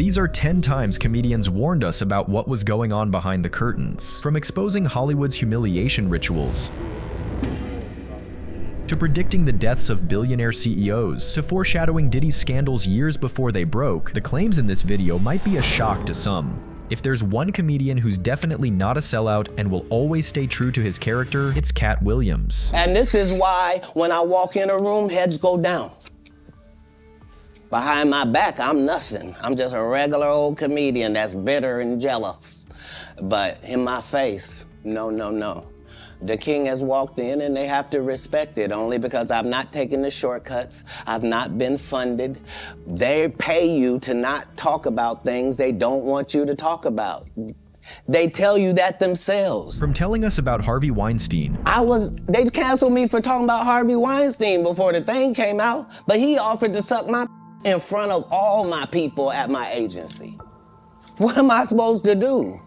These are 10 times comedians warned us about what was going on behind the curtains, from exposing Hollywood's humiliation rituals, to predicting the deaths of billionaire CEOs, to foreshadowing Diddy's scandals years before they broke. The claims in this video might be a shock to some. If there's one comedian who's definitely not a sellout and will always stay true to his character, it's Katt Williams. And this is why when I walk in a room, heads go down. Behind my back, I'm nothing. I'm just a regular old comedian that's bitter and jealous. But in my face, no, no, no. The king has walked in and they have to respect it only because I've not taken the shortcuts. I've not been funded. They pay you to not talk about things they don't want you to talk about. They tell you that themselves. From telling us about Harvey Weinstein. They canceled me for talking about Harvey Weinstein before the thing came out, but he offered to suck my in front of all my people at my agency. What am I supposed to do?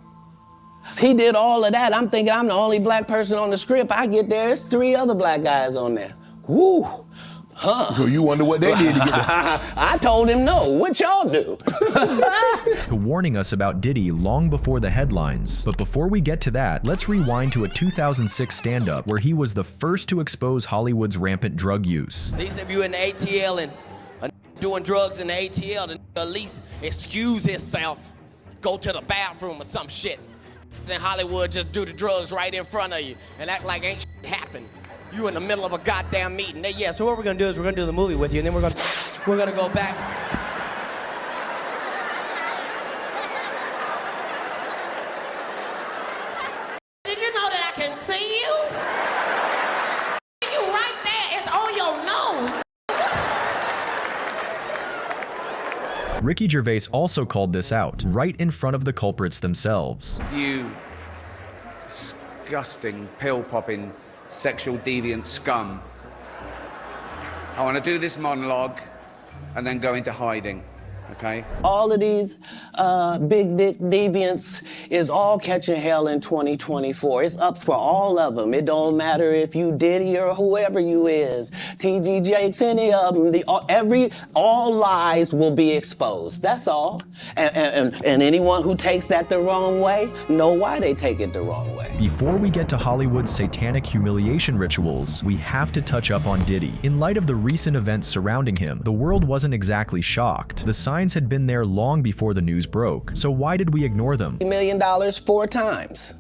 He did all of that. I'm thinking I'm the only black person on the script. I get there, it's 3 other black guys on there. Woo, huh. So you wonder what they did to get there? I told him no, what y'all do? To warning us about Diddy long before the headlines. But before we get to that, let's rewind to a 2006 stand-up where he was the first to expose Hollywood's rampant drug use. These of you in the ATL and doing drugs in the ATL, to at least excuse himself, go to the bathroom or some shit. In Hollywood, just do the drugs right in front of you and act like ain't shit happened. You in the middle of a goddamn meeting. Yeah, so what we're gonna do is we're gonna do the movie with you, and then we're gonna go back. Did you know that I can see you? You right there, it's on your nose. Ricky Gervais also called this out, right in front of the culprits themselves. You disgusting, pill-popping, sexual deviant scum. I want to do this monologue and then go into hiding, okay? All of these big dick deviants is all catching hell in 2024. It's up for all of them. It don't matter if you Diddy or whoever you is, TG Jakes, any of them. All lies will be exposed. That's all. And anyone who takes that the wrong way, know why they take it the wrong way. Before we get to Hollywood's satanic humiliation rituals, we have to touch up on Diddy. In light of the recent events surrounding him, the world wasn't exactly shocked. The signs had been there long before the news broke. So why did we ignore them? $1 million 4 times.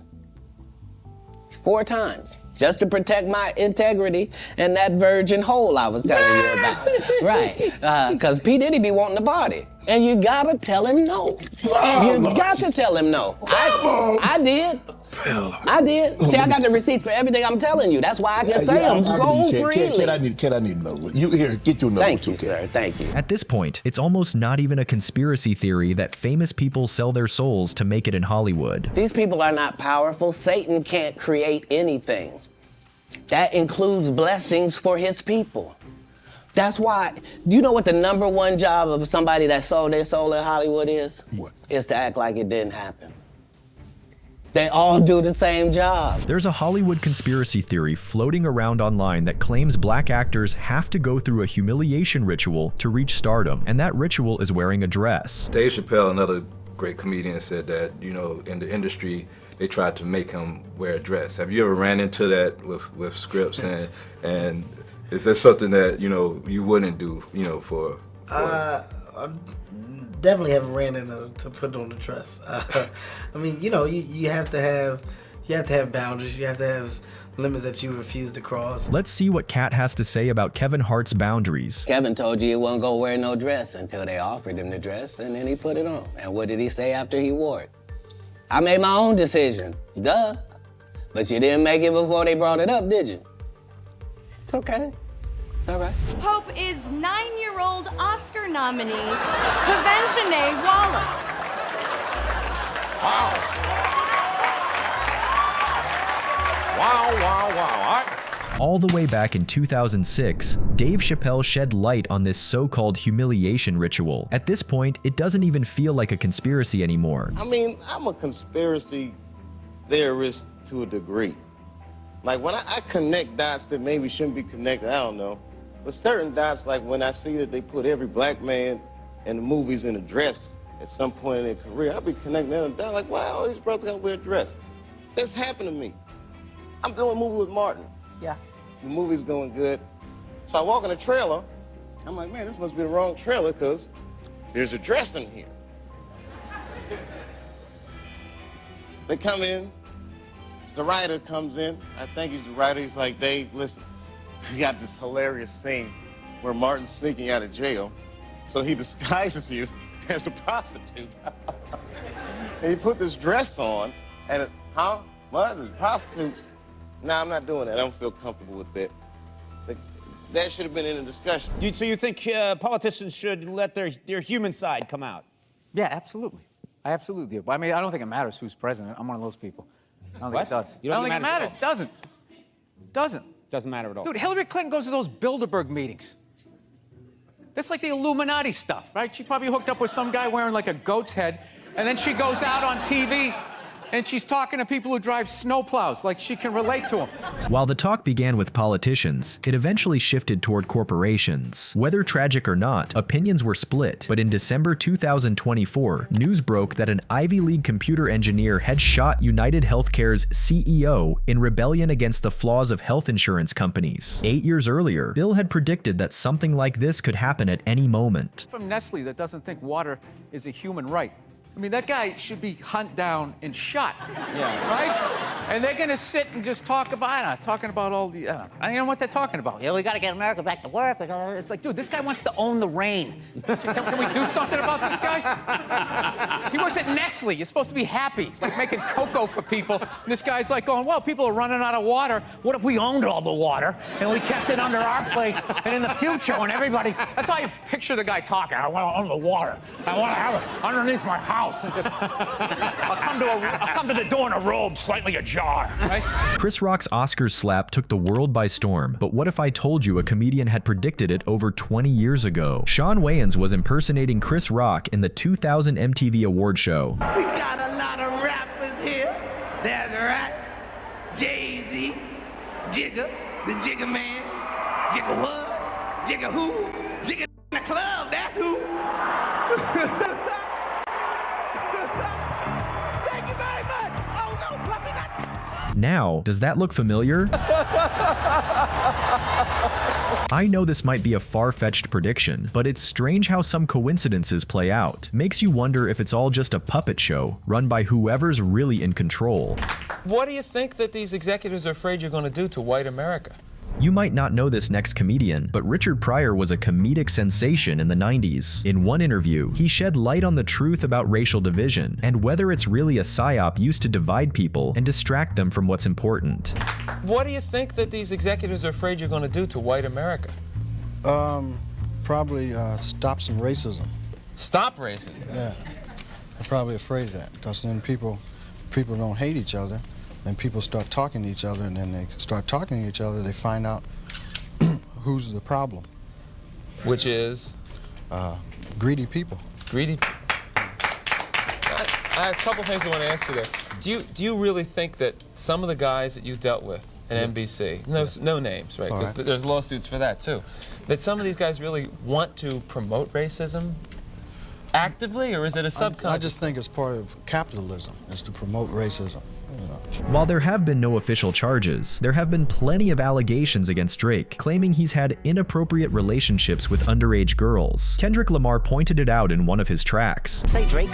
4 times. Just to protect my integrity and that virgin hole I was telling you about. Right. Because P. Diddy be wanting to party. And you gotta tell him no. You got to tell him no. I did. I did. See, I got the receipts for everything I'm telling you. That's why I can say them so freely. Kid, I need to know. You here, get your number. Thank you, sir. Thank you. At this point, it's almost not even a conspiracy theory that famous people sell their souls to make it in Hollywood. These people are not powerful. Satan can't create anything. That includes blessings for his people. That's why, you know what the #1 job of somebody that sold their soul in Hollywood is? What? Is to act like it didn't happen. They all do the same job. There's a Hollywood conspiracy theory floating around online that claims black actors have to go through a humiliation ritual to reach stardom, and that ritual is wearing a dress. Dave Chapelle, another great comedian, said that, you know, in the industry, they tried to make him wear a dress. Have you ever ran into that with scripts, and is that something that, you know, you wouldn't do, you know, for I definitely haven't ran into to put on the dress. I mean, you know, you have to have boundaries. You have to have limits that you refuse to cross. Let's see what Katt has to say about Kevin Hart's boundaries. Kevin told you he wasn't gonna wear no dress until they offered him the dress, and then he put it on. And what did he say after he wore it? I made my own decision. Duh. But you didn't make it before they brought it up, did you? It's okay. It's all right. Pope is 9-year-old Oscar nominee, Kavenshané Wallace. Wow. Wow, wow, wow. All the way back in 2006, Dave Chappelle shed light on this so-called humiliation ritual. At this point, it doesn't even feel like a conspiracy anymore. I mean, I'm a conspiracy theorist to a degree. Like, when I connect dots that maybe shouldn't be connected, I don't know. But certain dots, like when I see that they put every black man in the movies in a dress, at some point in their career, I'll be connecting them down like, wow, all these brothers got weird dress. That's happened to me. I'm doing a movie with Martin. Yeah. The movie's going good. So I walk in the trailer. I'm like, man, this must be the wrong trailer because there's a dress in here. They come in. The writer comes in. I think he's the writer. He's like, Dave, listen, we got this hilarious scene where Martin's sneaking out of jail. So he disguises you as a prostitute. And he put this dress on, and what? The prostitute? Nah, I'm not doing that. I don't feel comfortable with that. That should have been in the discussion. So you think politicians should let their human side come out? Yeah, absolutely. I absolutely do. But I mean, I don't think it matters who's president. I'm one of those people. I don't think it does. You don't think it matters? It doesn't. Doesn't matter at all. Dude, Hillary Clinton goes to those Bilderberg meetings. That's like the Illuminati stuff, right? She probably hooked up with some guy wearing like a goat's head, and then she goes out on TV and she's talking to people who drive snowplows, like she can relate to them. While the talk began with politicians, it eventually shifted toward corporations. Whether tragic or not, opinions were split, but in December 2024, news broke that an Ivy League computer engineer had shot United Healthcare's CEO in rebellion against the flaws of health insurance companies. 8 years earlier, Bill had predicted that something like this could happen at any moment. From Nestle that doesn't think water is a human right. I mean, that guy should be hunted down and shot. Yeah. Right? And they're gonna sit and just talk about, talking about all the, I don't know what they're talking about. Yeah, we gotta get America back to work. It's like, dude, this guy wants to own the rain. Can we do something about this guy? He was at Nestle. You're supposed to be happy, like making cocoa for people. And this guy's like going, well, people are running out of water. What if we owned all the water and we kept it under our place? And in the future, when everybody's, that's how you picture the guy talking. I want to own the water. I want to have it underneath my house. And just, I'll come to the door in a robe, slightly ajar, right? Chris Rock's Oscars slap took the world by storm, but what if I told you a comedian had predicted it over 20 years ago? Shawn Wayans was impersonating Chris Rock in the 2000 MTV Award Show. We got a lot of rappers here. That's right. Jay-Z, Jigga, the Jigga Man, Jigga what? Jigga who? Jigga in the club, that's who. Thank you very much. Oh no, puppy not. Now, does that look familiar? I know this might be a far-fetched prediction, but it's strange how some coincidences play out. Makes you wonder if it's all just a puppet show, run by whoever's really in control. What do you think that these executives are afraid you're going to do to white America? You might not know this next comedian, but Richard Pryor was a comedic sensation in the 90s. In one interview, he shed light on the truth about racial division and whether it's really a psyop used to divide people and distract them from what's important. What do you think that these executives are afraid you're going to do to white America? Probably stop some racism. Stop racism? Yeah, I'm probably afraid of that because then people don't hate each other. Then people start talking to each other, and then they start talking to each other, they find out who's the problem. Which is? Greedy people. Greedy? I have a couple things I want to ask you there. Do you really think that some of the guys that you dealt with at NBC, no names, right? Because there's lawsuits for that too, that some of these guys really want to promote racism actively, or is it a subconscious? I just think it's part of capitalism, is to promote racism. While there have been no official charges, there have been plenty of allegations against Drake, claiming he's had inappropriate relationships with underage girls. Kendrick Lamar pointed it out in one of his tracks. Say, Drake,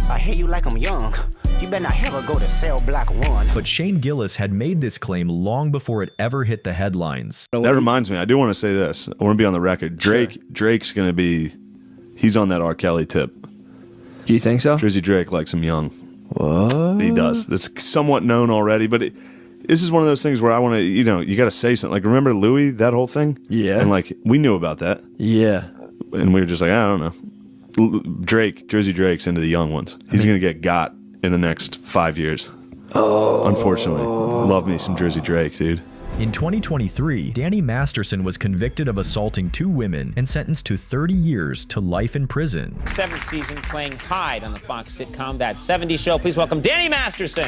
I hear you like I'm young. You better not ever go to Cell Block 1. But Shane Gillis had made this claim long before it ever hit the headlines. That reminds me, I do want to say this. I want to be on the record. Drake's going to be, he's on that R. Kelly tip. You think so? Drizzy Drake likes him young. What? He does. That's somewhat known already, but this is one of those things where I want to, you got to say something. Like, remember Louis, that whole thing? Yeah. And like, we knew about that. Yeah. And we were just like, I don't know. Drizzy Drake's into the young ones. He's going to get got in the next 5 years. Oh. Unfortunately. Love me some Drizzy Drake, dude. In 2023, Danny Masterson was convicted of assaulting 2 women and sentenced to 30 years to life in prison. 7th season playing Hyde on the Fox sitcom That 70s Show. Please welcome Danny Masterson.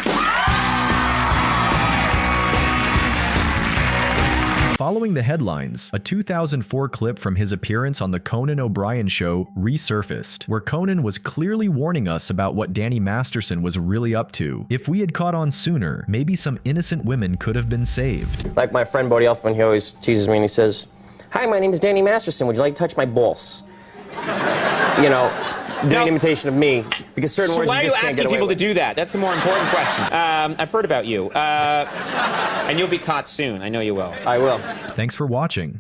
Following the headlines, a 2004 clip from his appearance on the Conan O'Brien show resurfaced, where Conan was clearly warning us about what Danny Masterson was really up to. If we had caught on sooner, maybe some innocent women could have been saved. Like my friend Bodie Elfman, he always teases me and he says, "Hi, my name is Danny Masterson. Would you like to touch my balls?" You know, do an imitation of me, because certain So words why are you you just can't asking get away people to with. do that? That's the more important question. I've heard about you. And you'll be caught soon. I know you will. I will. Thanks for watching.